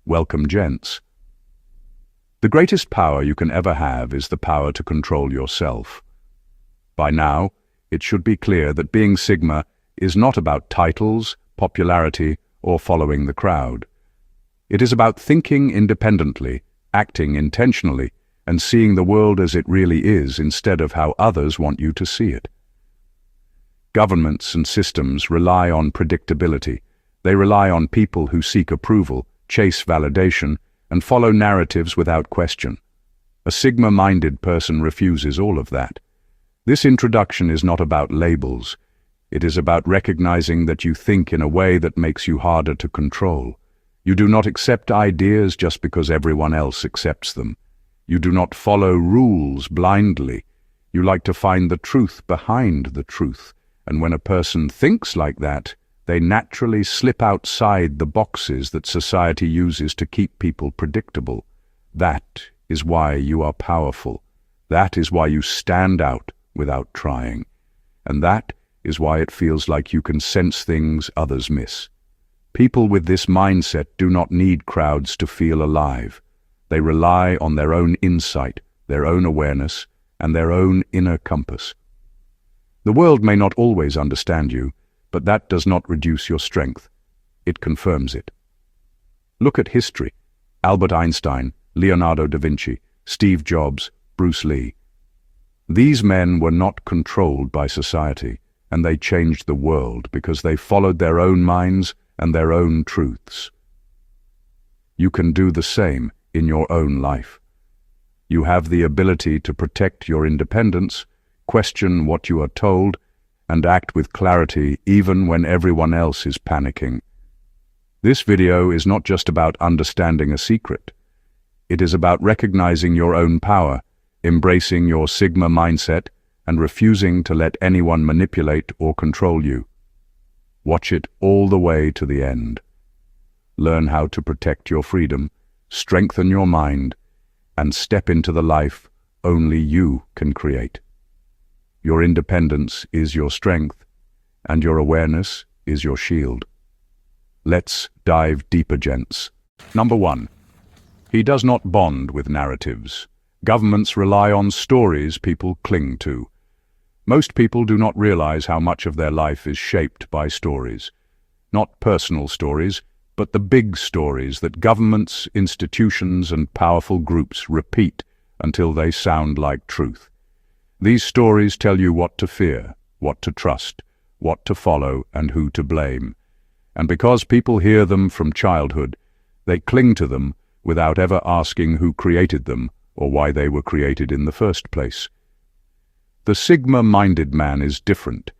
Welcome, gents. The greatest power you can ever have is the power to control yourself. By now, it should be clear that being Sigma is not about titles, popularity, or following the crowd. It is about thinking independently, acting intentionally, and seeing the world as it really is instead of how others want you to see it. Governments and systems rely on predictability. They rely on people who seek approval, chase validation, and follow narratives without question. A Sigma-minded person refuses all of that. This introduction is not about labels. It is about recognizing that you think in a way that makes you harder to control. You do not accept ideas just because everyone else accepts them. You do not follow rules blindly. You like to find the truth behind the truth. And when a person thinks like that, they naturally slip outside the boxes that society uses to keep people predictable. That is why you are powerful. That is why you stand out without trying. And that is why it feels like you can sense things others miss. People with this mindset do not need crowds to feel alive. They rely on their own insight, their own awareness, and their own inner compass. The world may not always understand you, but that does not reduce your strength. It confirms it. Look at history. Albert Einstein, Leonardo da Vinci, Steve Jobs, Bruce Lee. These men were not controlled by society, and they changed the world because they followed their own minds and their own truths. You can do the same in your own life. You have the ability to protect your independence, question what you are told, and act with clarity even when everyone else is panicking. This video is not just about understanding a secret. It is about recognizing your own power, embracing your Sigma mindset, and refusing to let anyone manipulate or control you. Watch it all the way to the end. Learn how to protect your freedom, strengthen your mind, and step into the life only you can create. Your independence is your strength, and your awareness is your shield. Let's dive deeper, gents. Number 1. He does not bond with narratives. Governments rely on stories people cling to. Most people do not realize how much of their life is shaped by stories. Not personal stories, but the big stories that governments, institutions, and powerful groups repeat until they sound like truth. These stories tell you what to fear, what to trust, what to follow, and who to blame. And because people hear them from childhood, they cling to them without ever asking who created them or why they were created in the first place. The Sigma-minded man is different.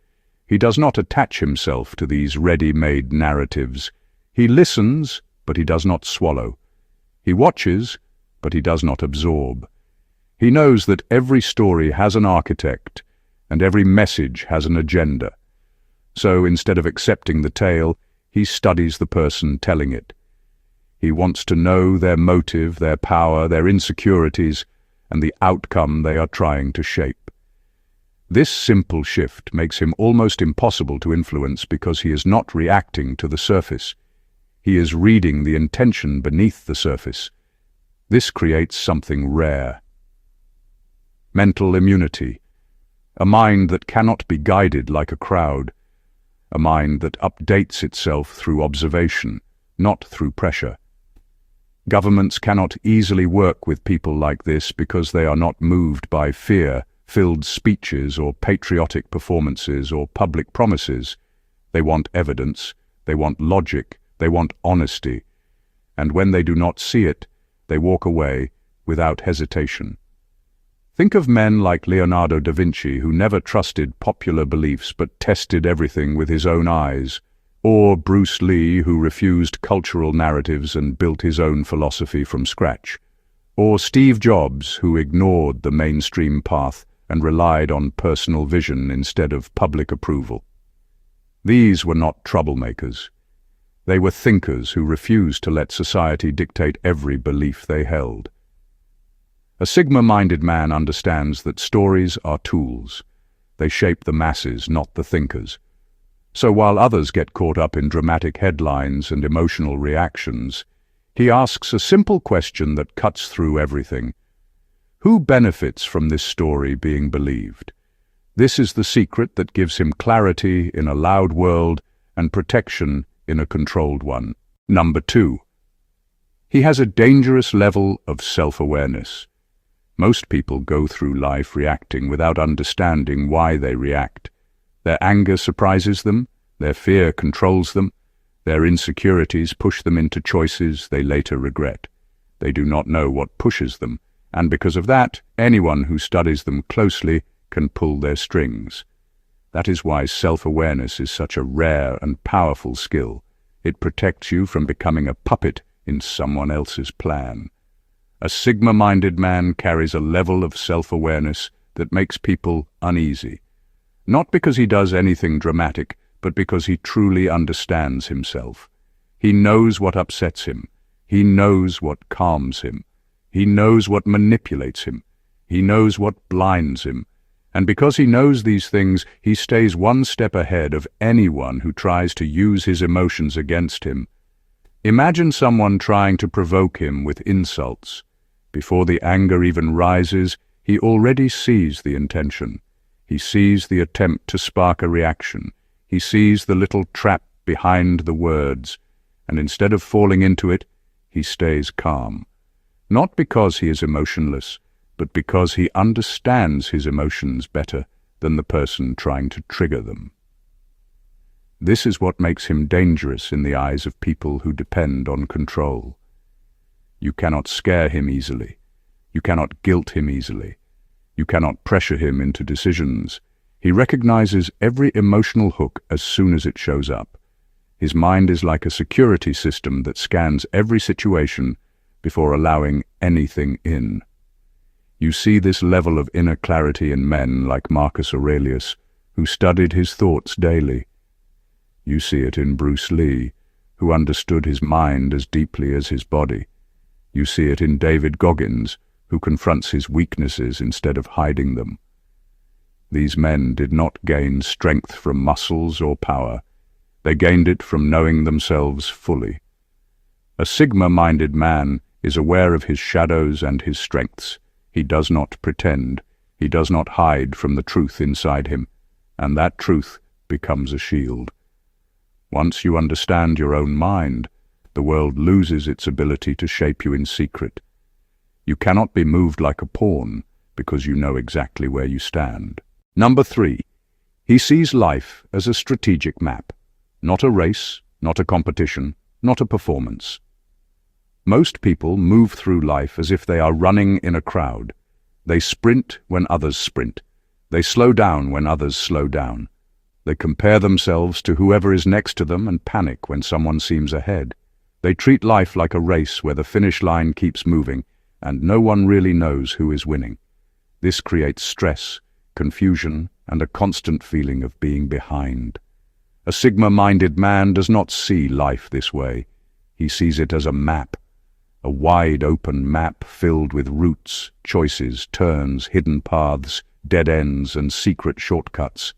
He does not attach himself to these ready-made narratives. He listens, but he does not swallow. He watches, but he does not absorb. He knows that every story has an architect, and every message has an agenda. So instead of accepting the tale, he studies the person telling it. He wants to know their motive, their power, their insecurities, and the outcome they are trying to shape. This simple shift makes him almost impossible to influence because he is not reacting to the surface. He is reading the intention beneath the surface. This creates something rare. Mental immunity. A mind that cannot be guided like a crowd. A mind that updates itself through observation, not through pressure. Governments cannot easily work with people like this because they are not moved by fear-filled speeches or patriotic performances or public promises. They want evidence, they want logic, they want honesty. And when they do not see it, they walk away without hesitation. Think of men like Leonardo da Vinci, who never trusted popular beliefs but tested everything with his own eyes, or Bruce Lee, who refused cultural narratives and built his own philosophy from scratch, or Steve Jobs, who ignored the mainstream path and relied on personal vision instead of public approval. These were not troublemakers. They were thinkers who refused to let society dictate every belief they held. A Sigma-minded man understands that stories are tools. They shape the masses, not the thinkers. So while others get caught up in dramatic headlines and emotional reactions, He asks a simple question that cuts through everything. Who benefits from this story being believed? This is the secret that gives him clarity in a loud world and protection in a controlled one. Number 2. He has a dangerous level of self-awareness. Most people go through life reacting without understanding why they react. Their anger surprises them, their fear controls them, their insecurities push them into choices they later regret. They do not know what pushes them, and because of that, anyone who studies them closely can pull their strings. That is why self-awareness is such a rare and powerful skill. It protects you from becoming a puppet in someone else's plan. A Sigma-minded man carries a level of self-awareness that makes people uneasy. Not because he does anything dramatic, but because he truly understands himself. He knows what upsets him. He knows what calms him. He knows what manipulates him. He knows what blinds him. And because he knows these things, he stays one step ahead of anyone who tries to use his emotions against him. Imagine someone trying to provoke him with insults. Before the anger even rises, he already sees the intention. He sees the attempt to spark a reaction. He sees the little trap behind the words, and instead of falling into it, he stays calm. Not because he is emotionless, but because he understands his emotions better than the person trying to trigger them. This is what makes him dangerous in the eyes of people who depend on control. You cannot scare him easily. You cannot guilt him easily. You cannot pressure him into decisions. He recognizes every emotional hook as soon as it shows up. His mind is like a security system that scans every situation before allowing anything in. You see this level of inner clarity in men like Marcus Aurelius, who studied his thoughts daily. You see it in Bruce Lee, who understood his mind as deeply as his body. You see it in David Goggins, who confronts his weaknesses instead of hiding them. These men did not gain strength from muscles or power. They gained it from knowing themselves fully. A Sigma-minded man is aware of his shadows and his strengths. He does not pretend. He does not hide from the truth inside him, and that truth becomes a shield. Once you understand your own mind, the world loses its ability to shape you in secret. You cannot be moved like a pawn because you know exactly where you stand. Number 3. He sees life as a strategic map, not a race, not a competition, not a performance. Most people move through life as if they are running in a crowd. They sprint when others sprint. They slow down when others slow down. They compare themselves to whoever is next to them and panic when someone seems ahead. They treat life like a race where the finish line keeps moving and no one really knows who is winning. This creates stress, confusion, and a constant feeling of being behind. A Sigma-minded man does not see life this way. He sees it as a map, a wide-open map filled with routes, choices, turns, hidden paths, dead ends, and secret shortcuts.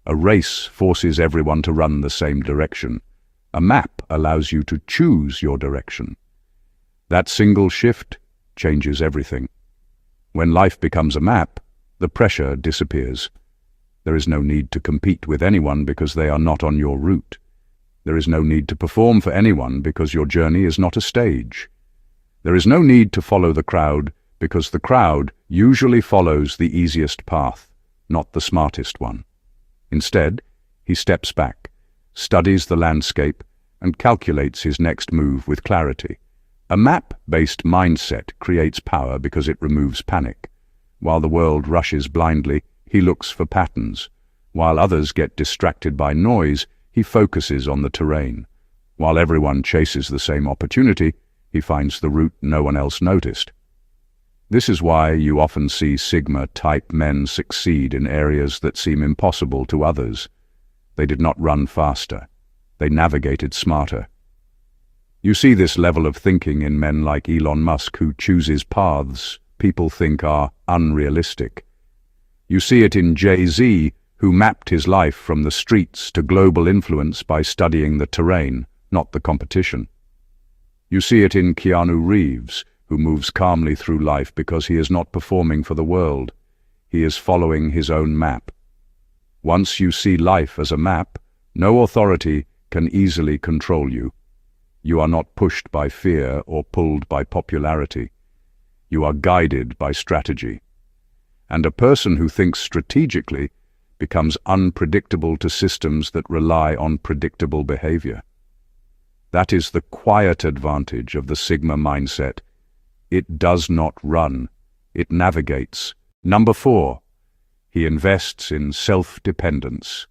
A race forces everyone to run the same direction. A map allows you to choose your direction. That single shift changes everything. When life becomes a map, the pressure disappears. There is no need to compete with anyone because they are not on your route. There is no need to perform for anyone because your journey is not a stage. There is no need to follow the crowd because the crowd usually follows the easiest path, not the smartest one. Instead, he steps back, studies the landscape, and calculates his next move with clarity. A map-based mindset creates power because it removes panic. While the world rushes blindly, he looks for patterns. While others get distracted by noise, he focuses on the terrain. While everyone chases the same opportunity, he finds the route no one else noticed. This is why you often see Sigma-type men succeed in areas that seem impossible to others. They did not run faster. They navigated smarter. You see this level of thinking in men like Elon Musk, who chooses paths people think are unrealistic. You see it in Jay-Z, who mapped his life from the streets to global influence by studying the terrain, not the competition. You see it in Keanu Reeves, who moves calmly through life because he is not performing for the world. He is following his own map. Once you see life as a map, no authority can easily control you. You are not pushed by fear or pulled by popularity. You are guided by strategy. And a person who thinks strategically becomes unpredictable to systems that rely on predictable behavior. That is the quiet advantage of the Sigma mindset. It does not run. It navigates. Number 4, he invests in self-dependence.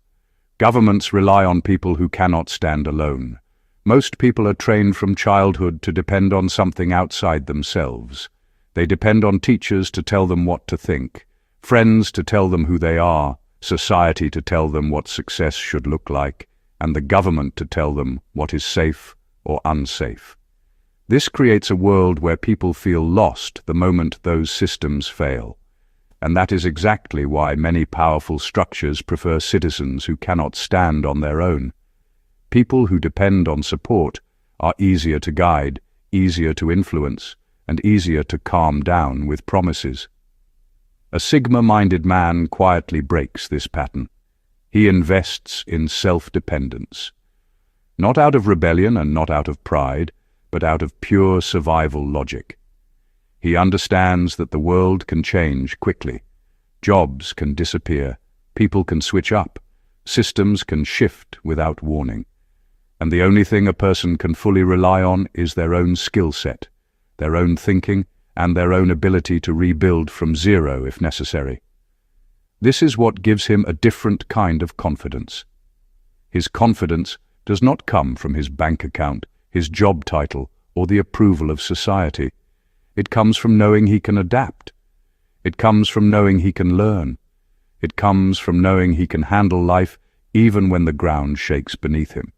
Governments rely on people who cannot stand alone. Most people are trained from childhood to depend on something outside themselves. They depend on teachers to tell them what to think, friends to tell them who they are, society to tell them what success should look like, and the government to tell them what is safe or unsafe. This creates a world where people feel lost the moment those systems fail. And that is exactly why many powerful structures prefer citizens who cannot stand on their own. People who depend on support are easier to guide, easier to influence, and easier to calm down with promises. A Sigma-minded man quietly breaks this pattern. He invests in self-dependence. Not out of rebellion and not out of pride, but out of pure survival logic. He understands that the world can change quickly. Jobs can disappear, people can switch up, systems can shift without warning. And the only thing a person can fully rely on is their own skill set, their own thinking, and their own ability to rebuild from zero if necessary. This is what gives him a different kind of confidence. His confidence does not come from his bank account, his job title, or the approval of society. It comes from knowing he can adapt. It comes from knowing he can learn. It comes from knowing he can handle life even when the ground shakes beneath him.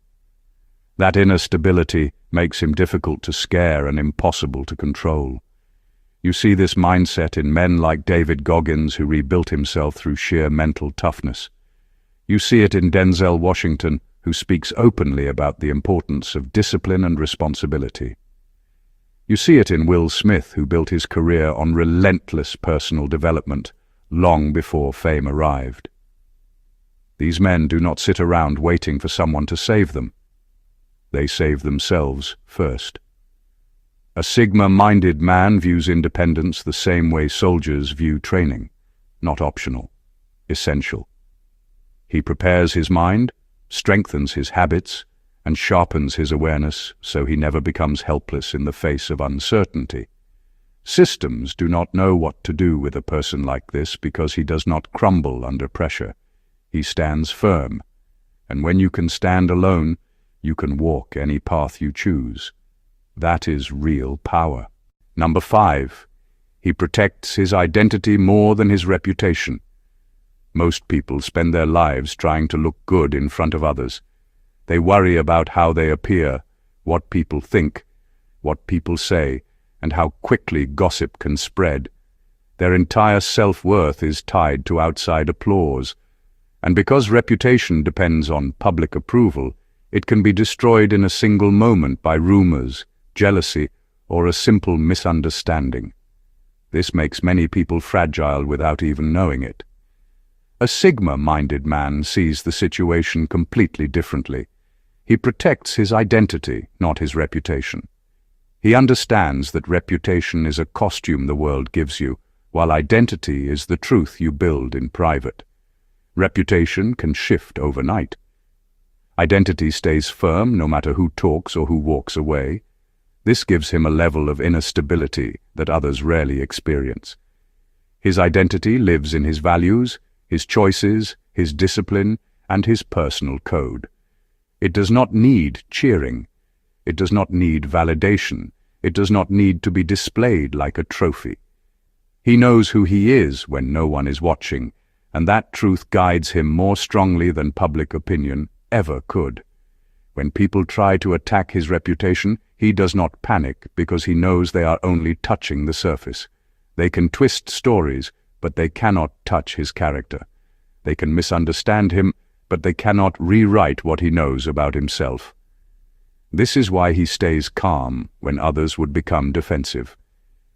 That inner stability makes him difficult to scare and impossible to control. You see this mindset in men like David Goggins, who rebuilt himself through sheer mental toughness. You see it in Denzel Washington, who speaks openly about the importance of discipline and responsibility. You see it in Will Smith, who built his career on relentless personal development long before fame arrived. These men do not sit around waiting for someone to save them. They save themselves first. A Sigma-minded man views independence the same way soldiers view training, not optional, essential. He prepares his mind, strengthens his habits, and sharpens his awareness so he never becomes helpless in the face of uncertainty. Systems do not know what to do with a person like this because he does not crumble under pressure. He stands firm, and when you can stand alone, you can walk any path you choose. That is real power. Number 5, he protects his identity more than his reputation. Most people spend their lives trying to look good in front of others. They worry about how they appear, what people think, what people say, and how quickly gossip can spread. Their entire self-worth is tied to outside applause, and because reputation depends on public approval, it can be destroyed in a single moment by rumors, jealousy, or a simple misunderstanding. This makes many people fragile without even knowing it. A Sigma-minded man sees the situation completely differently. He protects his identity, not his reputation. He understands that reputation is a costume the world gives you, while identity is the truth you build in private. Reputation can shift overnight. Identity stays firm no matter who talks or who walks away. This gives him a level of inner stability that others rarely experience. His identity lives in his values, his choices, his discipline, and his personal code. It does not need cheering. It does not need validation. It does not need to be displayed like a trophy. He knows who he is when no one is watching, and that truth guides him more strongly than public opinion ever could. When people try to attack his reputation, he does not panic because he knows they are only touching the surface. They can twist stories, but they cannot touch his character. They can misunderstand him, but they cannot rewrite what he knows about himself. This is why he stays calm when others would become defensive.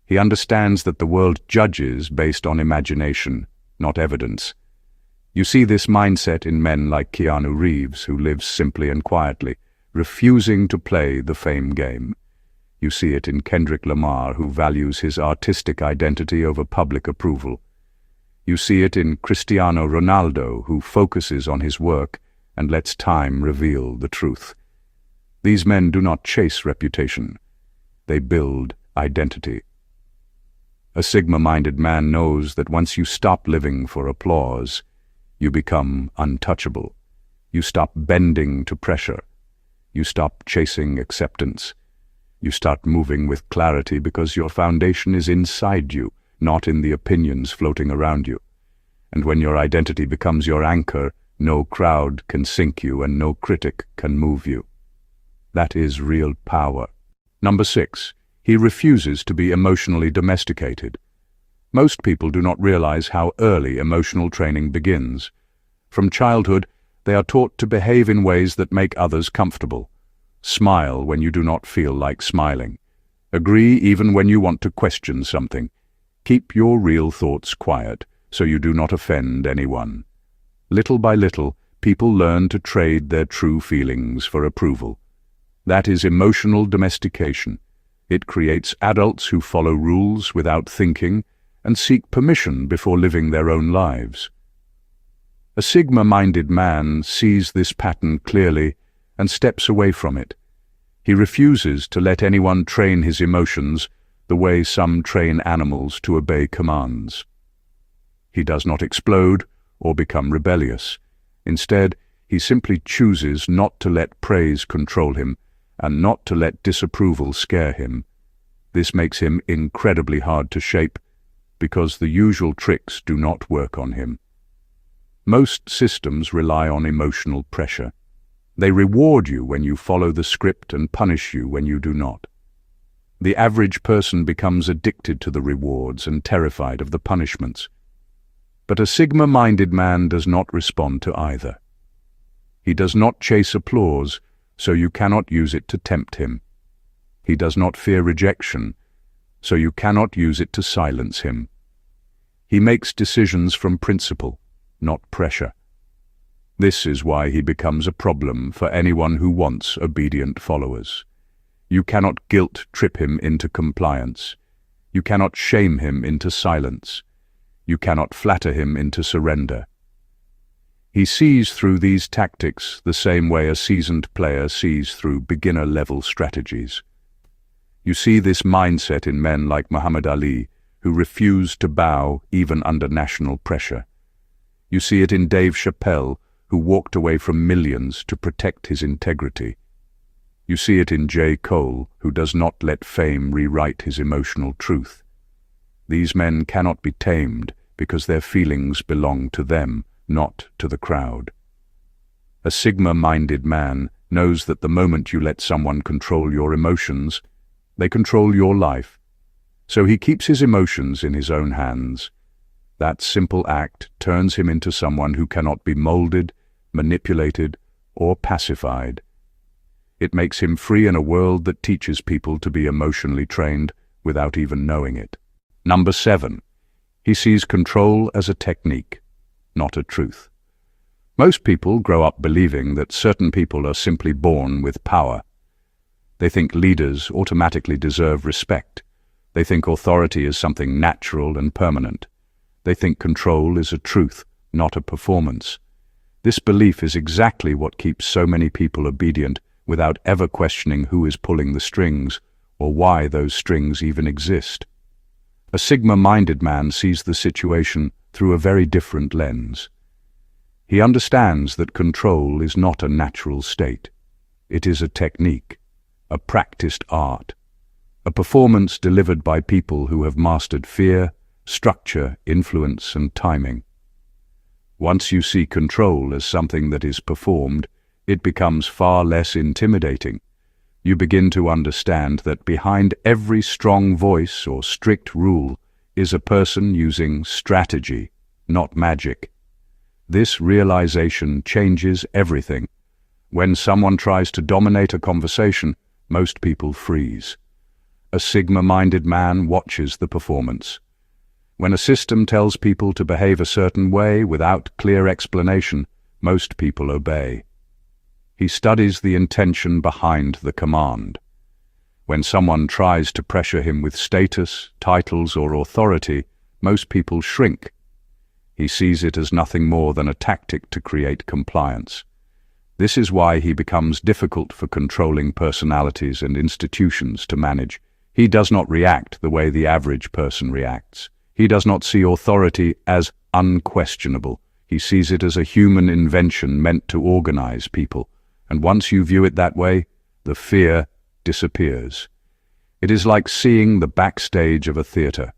He understands that the world judges based on imagination, not evidence. You see this mindset in men like Keanu Reeves, who lives simply and quietly, refusing to play the fame game. You see it in Kendrick Lamar, who values his artistic identity over public approval. You see it in Cristiano Ronaldo, who focuses on his work and lets time reveal the truth. These men do not chase reputation. They build identity. A Sigma-minded man knows that once you stop living for applause, you become untouchable. You stop bending to pressure. You stop chasing acceptance. You start moving with clarity because your foundation is inside you, not in the opinions floating around you. And when your identity becomes your anchor, no crowd can sink you and no critic can move you. That is real power. Number 6. He refuses to be emotionally domesticated. Most people do not realize how early emotional training begins. From childhood, they are taught to behave in ways that make others comfortable. Smile when you do not feel like smiling. Agree even when you want to question something. Keep your real thoughts quiet so you do not offend anyone. Little by little, people learn to trade their true feelings for approval. That is emotional domestication. It creates adults who follow rules without thinking and seek permission before living their own lives. A Sigma-minded man sees this pattern clearly and steps away from it. He refuses to let anyone train his emotions the way some train animals to obey commands. He does not explode or become rebellious. Instead, he simply chooses not to let praise control him and not to let disapproval scare him. This makes him incredibly hard to shape because the usual tricks do not work on him. Most systems rely on emotional pressure. They reward you when you follow the script and punish you when you do not. The average person becomes addicted to the rewards and terrified of the punishments. But a Sigma-minded man does not respond to either. He does not chase applause, so you cannot use it to tempt him. He does not fear rejection, so you cannot use it to silence him. He makes decisions from principle, not pressure. This is why he becomes a problem for anyone who wants obedient followers. You cannot guilt-trip him into compliance. You cannot shame him into silence. You cannot flatter him into surrender. He sees through these tactics the same way a seasoned player sees through beginner-level strategies. You see this mindset in men like Muhammad Ali, who refused to bow even under national pressure. You see it in Dave Chappelle, who walked away from millions to protect his integrity. You see it in J. Cole, who does not let fame rewrite his emotional truth. These men cannot be tamed because their feelings belong to them, not to the crowd. A Sigma-minded man knows that the moment you let someone control your emotions, they control your life. So he keeps his emotions in his own hands. That simple act turns him into someone who cannot be molded, manipulated, or pacified. It makes him free in a world that teaches people to be emotionally trained without even knowing it. Number 7. He sees control as a technique, not a truth. Most people grow up believing that certain people are simply born with power. They think leaders automatically deserve respect. They think authority is something natural and permanent. They think control is a truth, not a performance. This belief is exactly what keeps so many people obedient without ever questioning who is pulling the strings or why those strings even exist. A Sigma-minded man sees the situation through a very different lens. He understands that control is not a natural state. It is a technique, a practiced art, a performance delivered by people who have mastered fear, structure, influence, and timing. Once you see control as something that is performed, it becomes far less intimidating. You begin to understand that behind every strong voice or strict rule is a person using strategy, not magic. This realization changes everything. When someone tries to dominate a conversation, most people freeze. A Sigma-minded man watches the performance. When a system tells people to behave a certain way without clear explanation, most people obey. He studies the intention behind the command. When someone tries to pressure him with status, titles, or authority, most people shrink. He sees it as nothing more than a tactic to create compliance. This is why he becomes difficult for controlling personalities and institutions to manage. He does not react the way the average person reacts. He does not see authority as unquestionable. He sees it as a human invention meant to organize people. And once you view it that way, the fear disappears. It is like seeing the backstage of a theater.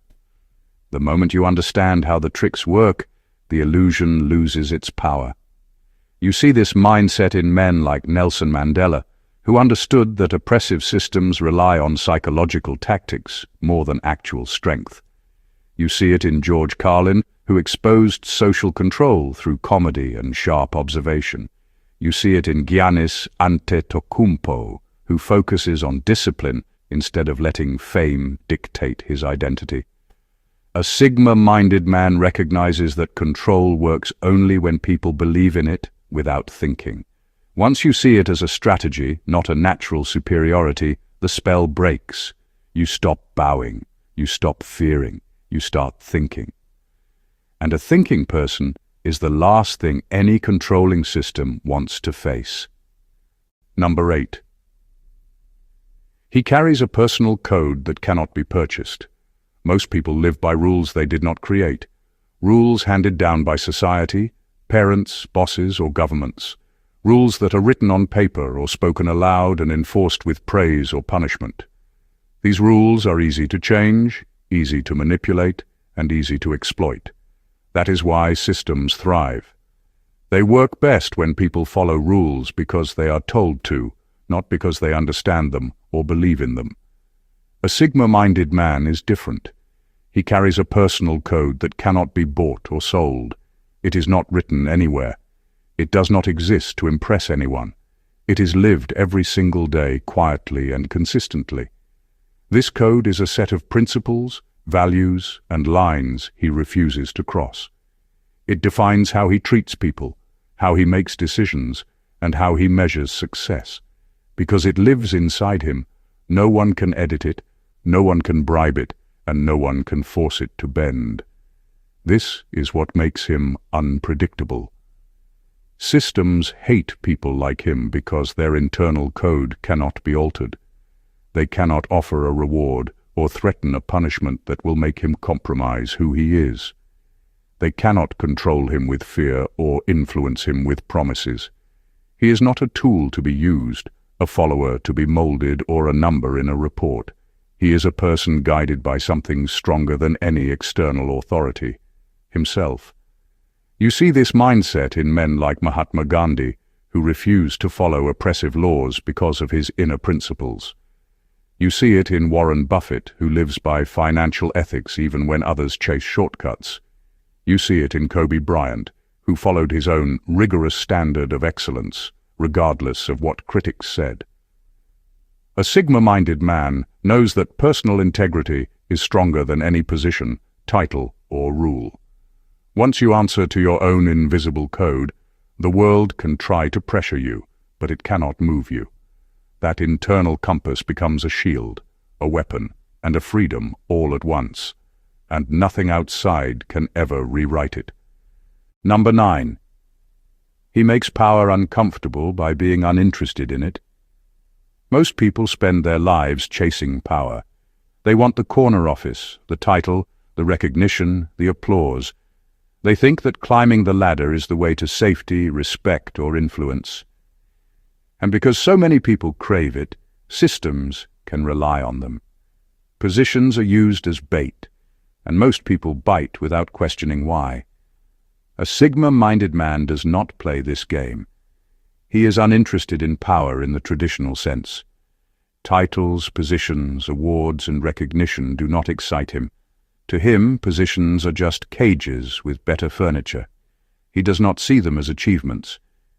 The moment you understand how the tricks work, the illusion loses its power. You see this mindset in men like Nelson Mandela, who understood that oppressive systems rely on psychological tactics more than actual strength. You see it in George Carlin, who exposed social control through comedy and sharp observation. You see it in Giannis Antetokounmpo, who focuses on discipline instead of letting fame dictate his identity. A Sigma-minded man recognizes that control works only when people believe in it without thinking. Once you see it as a strategy, not a natural superiority, the spell breaks. You stop bowing, you stop fearing, you start thinking. And a thinking person is the last thing any controlling system wants to face. Number 8. He carries a personal code that cannot be purchased. Most people live by rules they did not create, rules handed down by society, parents, bosses, or governments. Rules that are written on paper or spoken aloud and enforced with praise or punishment. These rules are easy to change, easy to manipulate, and easy to exploit. That is why systems thrive. They work best when people follow rules because they are told to, not because they understand them or believe in them. A Sigma-minded man is different. He carries a personal code that cannot be bought or sold. It is not written anywhere. It does not exist to impress anyone. It is lived every single day quietly and consistently. This code is a set of principles, values, and lines he refuses to cross. It defines how he treats people, how he makes decisions, and how he measures success. Because it lives inside him, no one can edit it, no one can bribe it, and no one can force it to bend. This is what makes him unpredictable. Systems hate people like him because their internal code cannot be altered. They cannot offer a reward or threaten a punishment that will make him compromise who he is. They cannot control him with fear or influence him with promises. He is not a tool to be used, a follower to be molded, or a number in a report. He is a person guided by something stronger than any external authority, himself. You see this mindset in men like Mahatma Gandhi, who refused to follow oppressive laws because of his inner principles. You see it in Warren Buffett, who lives by financial ethics even when others chase shortcuts. You see it in Kobe Bryant, who followed his own rigorous standard of excellence, regardless of what critics said. A Sigma-minded man knows that personal integrity is stronger than any position, title, or rule. Once you answer to your own invisible code, the world can try to pressure you, but it cannot move you. That internal compass becomes a shield, a weapon, and a freedom all at once, and nothing outside can ever rewrite it. Number 9. He makes power uncomfortable by being uninterested in it. Most people spend their lives chasing power. They want the corner office, the title, the recognition, the applause. They think that climbing the ladder is the way to safety, respect, or influence. And because so many people crave it, systems can rely on them. Positions are used as bait, and most people bite without questioning why. A Sigma-minded man does not play this game. He is uninterested in power in the traditional sense. Titles, positions, awards, and recognition do not excite him. To him, positions are just cages with better furniture. He does not see them as achievements.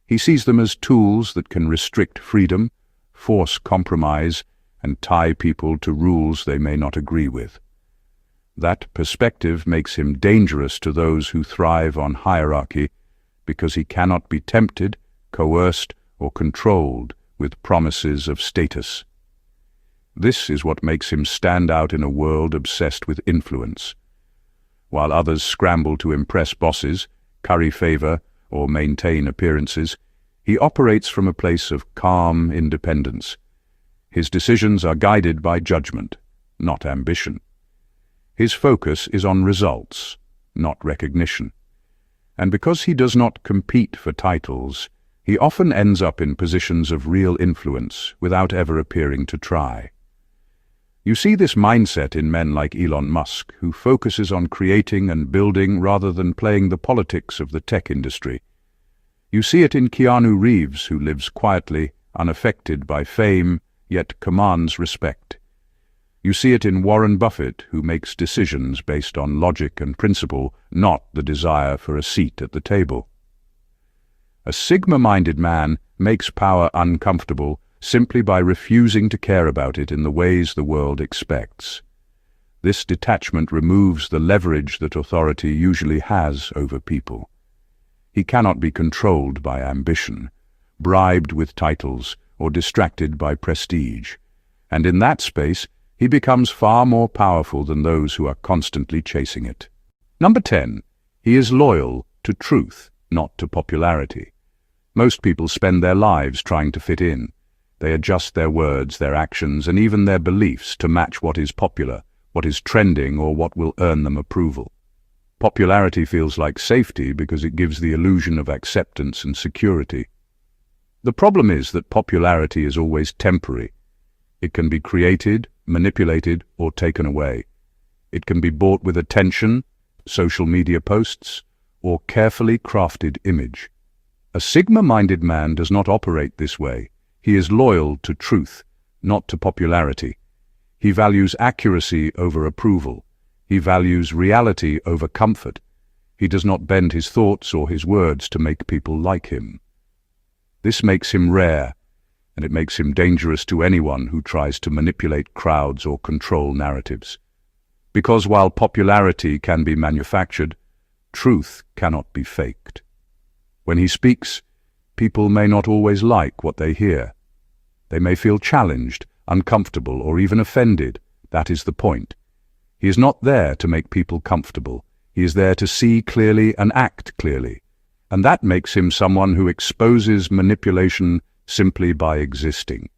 He sees them as tools that can restrict freedom, force compromise, and tie people to rules they may not agree with. That perspective makes him dangerous to those who thrive on hierarchy because he cannot be tempted, coerced, or controlled with promises of status. This is what makes him stand out in a world obsessed with influence. While others scramble to impress bosses, curry favor, or maintain appearances, he operates from a place of calm independence. His decisions are guided by judgment, not ambition. His focus is on results, not recognition. And because he does not compete for titles, he often ends up in positions of real influence without ever appearing to try. You see this mindset in men like Elon Musk, who focuses on creating and building rather than playing the politics of the tech industry. You see it in Keanu Reeves, who lives quietly, unaffected by fame, yet commands respect. You see it in Warren Buffett, who makes decisions based on logic and principle, not the desire for a seat at the table. A Sigma-minded man makes power uncomfortable simply by refusing to care about it in the ways the world expects. This detachment removes the leverage that authority usually has over people. He cannot be controlled by ambition, bribed with titles, or distracted by prestige. And in that space, he becomes far more powerful than those who are constantly chasing it. Number 10. He is loyal to truth, not to popularity. Most people spend their lives trying to fit in. They adjust their words, their actions, and even their beliefs to match what is popular, what is trending, or what will earn them approval. Popularity feels like safety because it gives the illusion of acceptance and security. The problem is that popularity is always temporary. It can be created, manipulated, or taken away. It can be bought with attention, social media posts, or carefully crafted image. A Sigma-minded man does not operate this way. He is loyal to truth, not to popularity. He values accuracy over approval. He values reality over comfort. He does not bend his thoughts or his words to make people like him. This makes him rare, and it makes him dangerous to anyone who tries to manipulate crowds or control narratives. Because while popularity can be manufactured, truth cannot be faked. When he speaks, people may not always like what they hear. They may feel challenged, uncomfortable, or even offended. That is the point. He is not there to make people comfortable. He is there to see clearly and act clearly. And that makes him someone who exposes manipulation simply by existing.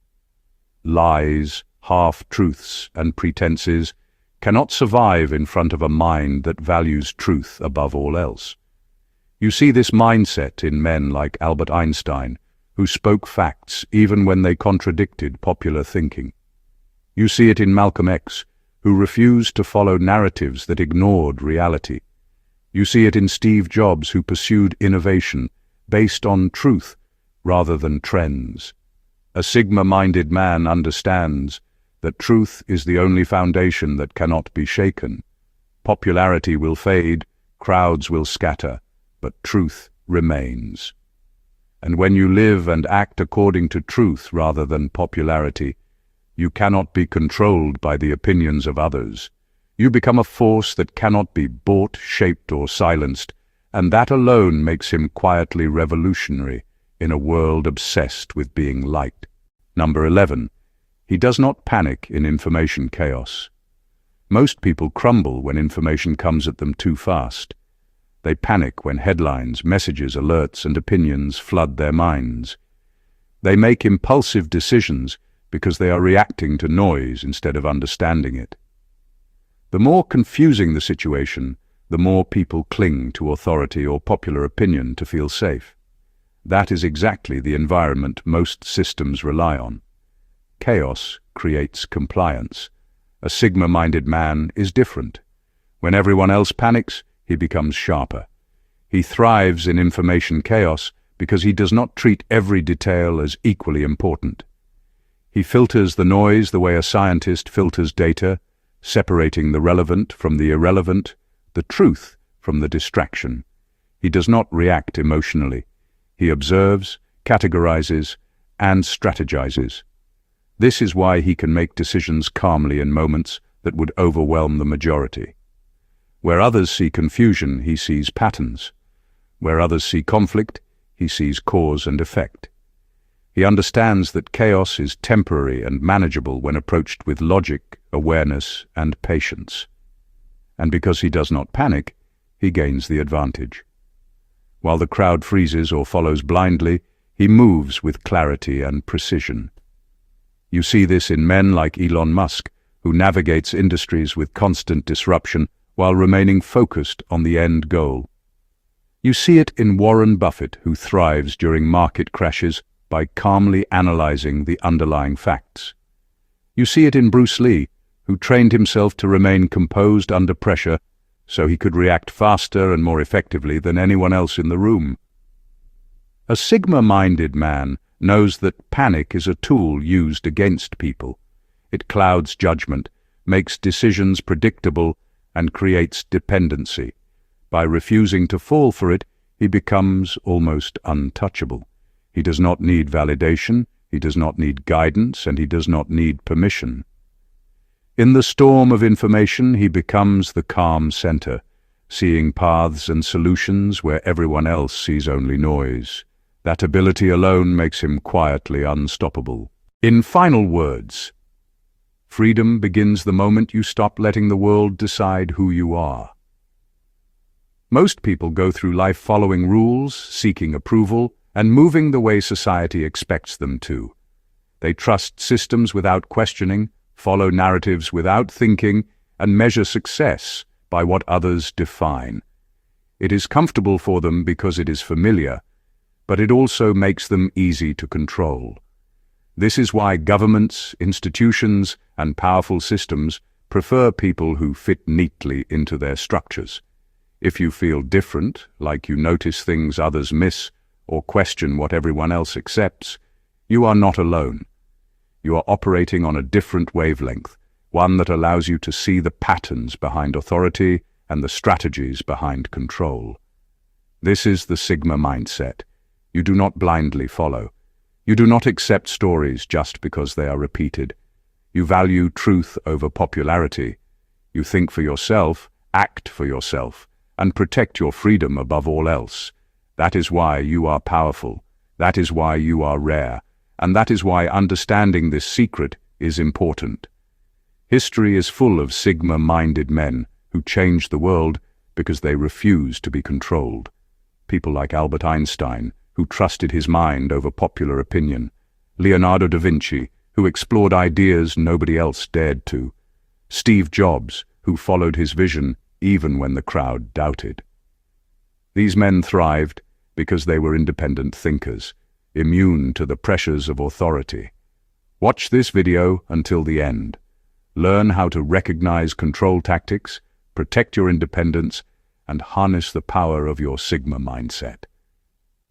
Lies, half-truths, and pretenses cannot survive in front of a mind that values truth above all else. You see this mindset in men like Albert Einstein, who spoke facts even when they contradicted popular thinking. You see it in Malcolm X, who refused to follow narratives that ignored reality. You see it in Steve Jobs, who pursued innovation based on truth rather than trends. A Sigma-minded man understands that truth is the only foundation that cannot be shaken. Popularity will fade, crowds will scatter, but truth remains. And when you live and act according to truth rather than popularity, you cannot be controlled by the opinions of others. You become a force that cannot be bought, shaped, or silenced, and that alone makes him quietly revolutionary in a world obsessed with being liked. Number 11. He does not panic in information chaos. Most people crumble when information comes at them too fast. They panic when headlines, messages, alerts, and opinions flood their minds. They make impulsive decisions because they are reacting to noise instead of understanding it. The more confusing the situation, the more people cling to authority or popular opinion to feel safe. That is exactly the environment most systems rely on. Chaos creates compliance. A Sigma-minded man is different. When everyone else panics, he becomes sharper. He thrives in information chaos because he does not treat every detail as equally important. He filters the noise the way a scientist filters data, separating the relevant from the irrelevant, the truth from the distraction. He does not react emotionally. He observes, categorizes, and strategizes. This is why he can make decisions calmly in moments that would overwhelm the majority. Where others see confusion, he sees patterns. Where others see conflict, he sees cause and effect. He understands that chaos is temporary and manageable when approached with logic, awareness, and patience. And because he does not panic, he gains the advantage. While the crowd freezes or follows blindly, he moves with clarity and precision. You see this in men like Elon Musk, who navigates industries with constant disruption while remaining focused on the end goal. You see it in Warren Buffett, who thrives during market crashes by calmly analyzing the underlying facts. You see it in Bruce Lee, who trained himself to remain composed under pressure so he could react faster and more effectively than anyone else in the room. A Sigma-minded man knows that panic is a tool used against people. It clouds judgment, makes decisions predictable, and creates dependency. By refusing to fall for it, he becomes almost untouchable. He does not need validation, he does not need guidance, and he does not need permission. In the storm of information, he becomes the calm center, seeing paths and solutions where everyone else sees only noise. That ability alone makes him quietly unstoppable. In final words, freedom begins the moment you stop letting the world decide who you are. Most people go through life following rules, seeking approval, and moving the way society expects them to. They trust systems without questioning, follow narratives without thinking, and measure success by what others define. It is comfortable for them because it is familiar, but it also makes them easy to control. This is why governments, institutions, and powerful systems prefer people who fit neatly into their structures. If you feel different, like you notice things others miss, or question what everyone else accepts, you are not alone. You are operating on a different wavelength, one that allows you to see the patterns behind authority and the strategies behind control. This is the Sigma mindset. You do not blindly follow. You do not accept stories just because they are repeated. You value truth over popularity. You think for yourself, act for yourself, and protect your freedom above all else. That is why you are powerful. That is why you are rare. And that is why understanding this secret is important. History is full of Sigma-minded men who changed the world because they refused to be controlled. People like Albert Einstein, who trusted his mind over popular opinion. Leonardo da Vinci, who explored ideas nobody else dared to. Steve Jobs, who followed his vision even when the crowd doubted. These men thrived because they were independent thinkers, immune to the pressures of authority. Watch this video until the end. Learn how to recognize control tactics, protect your independence, and harness the power of your Sigma mindset.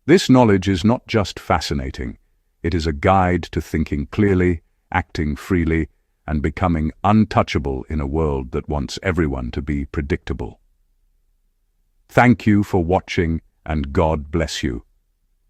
This knowledge is not just fascinating, it is a guide to thinking clearly, acting freely, and becoming untouchable in a world that wants everyone to be predictable. Thank you for watching, and God bless you.